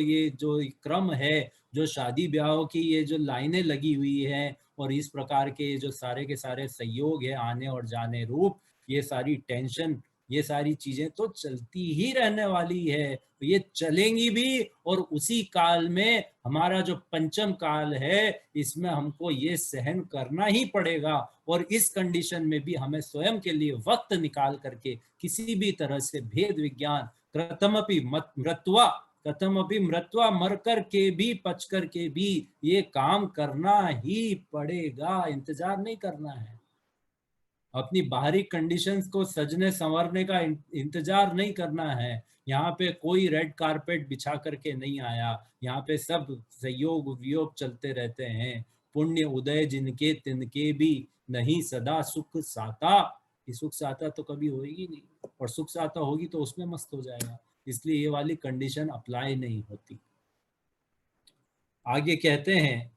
क्रम है, जो शादी ब्याहों की ये जो लाइनें लगी हुई हैं, और इस प्रकार के जो सारे के सारे सहयोग है आने और जाने रूप, ये सारी टेंशन, ये सारी चीजें तो चलती ही रहने वाली है, ये चलेंगी भी। और उसी काल में हमारा जो पंचम काल है इसमें हमको ये सहन करना ही पड़ेगा, और इस कंडीशन में भी हमें स्वयं के लिए वक्त निकाल करके किसी भी तरह से भेद विज्ञान कृतमपि मृत्वा, कथम अभी मृत्वा, मर कर के भी पच कर के भी ये काम करना ही पड़ेगा, इंतजार नहीं करना है। अपनी बाहरी कंडीशंस को सजने संवरने का इंतजार नहीं करना है। यहाँ पे कोई रेड कारपेट बिछा करके नहीं आया, यहाँ पे सब सहयोग वियोग चलते रहते हैं। पुण्य उदय जिनके तिनके भी नहीं सदा सुख साता, ये सुख साता तो कभी होगी नहीं, और सुख साता होगी तो उसमें मस्त हो जाएगा, इसलिए ये वाली कंडीशन अप्लाई नहीं होती। आगे कहते हैं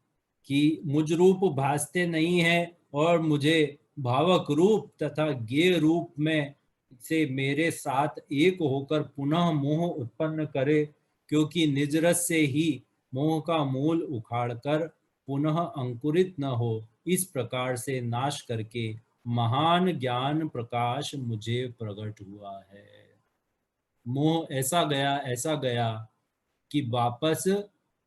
कि मुझ रूप भासते नहीं है और मुझे भावक रूप तथा गेय रूप में से मेरे साथ एक होकर पुनः मोह उत्पन्न करे, क्योंकि निजरस से ही मोह का मूल उखाड़कर पुनः अंकुरित न हो, इस प्रकार से नाश करके महान ज्ञान प्रकाश मुझे प्रकट हुआ है। मोह ऐसा गया कि वापस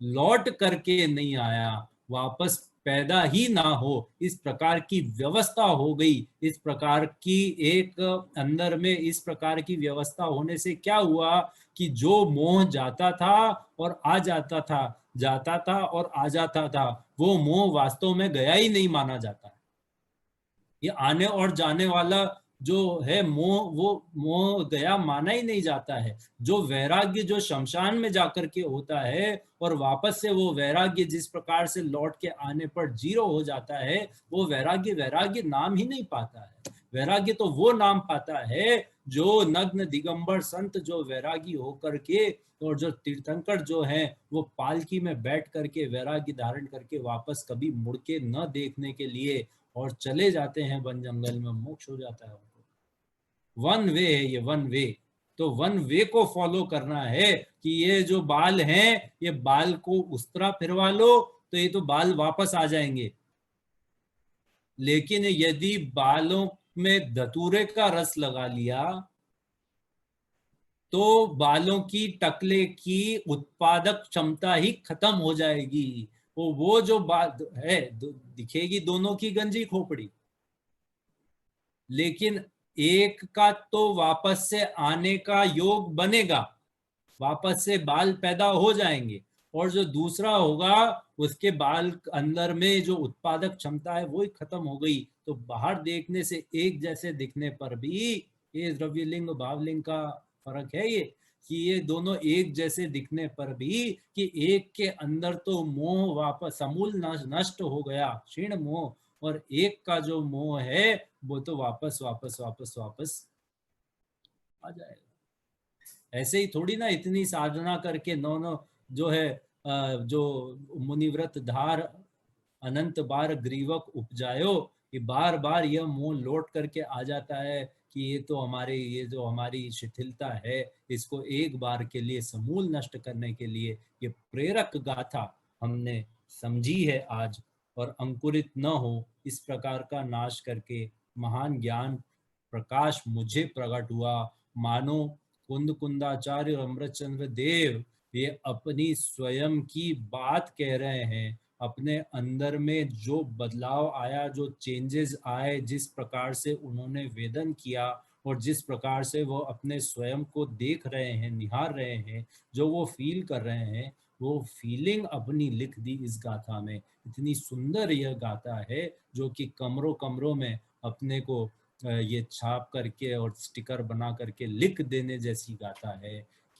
लौट करके नहीं आया, वापस पैदा ही ना हो, इस प्रकार की व्यवस्था हो गई। इस प्रकार की एक अंदर में इस प्रकार की व्यवस्था होने से क्या हुआ कि जो मोह जाता था और आ जाता था, जाता था और आ जाता था, वो मोह वास्तव में गया ही नहीं माना जाता है। ये आने और जाने वाला जो है मोह, वो मोह गया माना ही नहीं जाता है। जो वैराग्य जो शमशान में जाकर के होता है और वापस से वो वैराग्य जिस प्रकार से लौट के आने पर जीरो हो जाता है, वो वैराग्य वैराग्य नाम ही नहीं पाता है। वैराग्य तो वो नाम पाता है जो नग्न दिगंबर संत जो वैरागी होकर के, और जो तीर्थंकर जो हैं वो पालकी में बैठ करके वैराग्य धारण करके वापस कभी मुड़ के न देखने के लिए और चले जाते हैं वन जंगल में, मोक्ष हो जाता है उनको। वन वे है ये, वन वे। तो वन वे को फॉलो करना है कि ये जो बाल हैं, ये बाल को उस तरह फिरवा लो तो ये तो बाल वापस आ जाएंगे। लेकिन यदि बालों में धतूरे का रस लगा लिया तो बालों की टकले की उत्पादक क्षमता ही खत्म हो जाएगी। वो जो बात है, दिखेगी दोनों की गंजी खोपड़ी, लेकिन एक का तो वापस से आने का योग बनेगा, वापस से बाल पैदा हो जाएंगे, और जो दूसरा होगा उसके बाल अंदर में जो उत्पादक क्षमता है वो ही खत्म हो गई। तो बाहर देखने से एक जैसे दिखने पर भी, ये द्रव्यलिंग भावलिंग का फर्क है ये, कि ये दोनों एक जैसे दिखने पर भी कि एक के अंदर तो मोह वापस समूल नष्ट हो गया, क्षीण मोह, और एक का जो मोह है वो तो वापस वापस वापस वापस आ जाएगा। ऐसे ही थोड़ी ना इतनी साधना करके नौ नौ जो है जो मुनिव्रत धार अनंत बार ग्रीवक उपजायो, कि बार बार यह मोह लौट करके आ जाता है कि ये तो हमारे, ये जो हमारी शिथिलता है इसको एक बार के लिए समूल नष्ट करने के लिए ये प्रेरक गाथा हमने समझी है आज, और अंकुरित न हो इस प्रकार का नाश करके महान ज्ञान प्रकाश मुझे प्रकट हुआ। मानो कुंद कुंदाचार्य और अमृतचंद्र देव ये अपनी स्वयं की बात कह रहे हैं। अपने अंदर में जो बदलाव आया, जो चेंजेस आए, जिस प्रकार से उन्होंने वेदन किया और जिस प्रकार से वो अपने स्वयं को देख रहे हैं, निहार रहे हैं, जो वो फील कर रहे हैं, वो फीलिंग अपनी लिख दी इस गाथा में। इतनी सुंदर यह गाथा है जो कि कमरों कमरों में अपने को ये छाप करके और स्टिकर बना करके लिख देने जैसी गाथा है।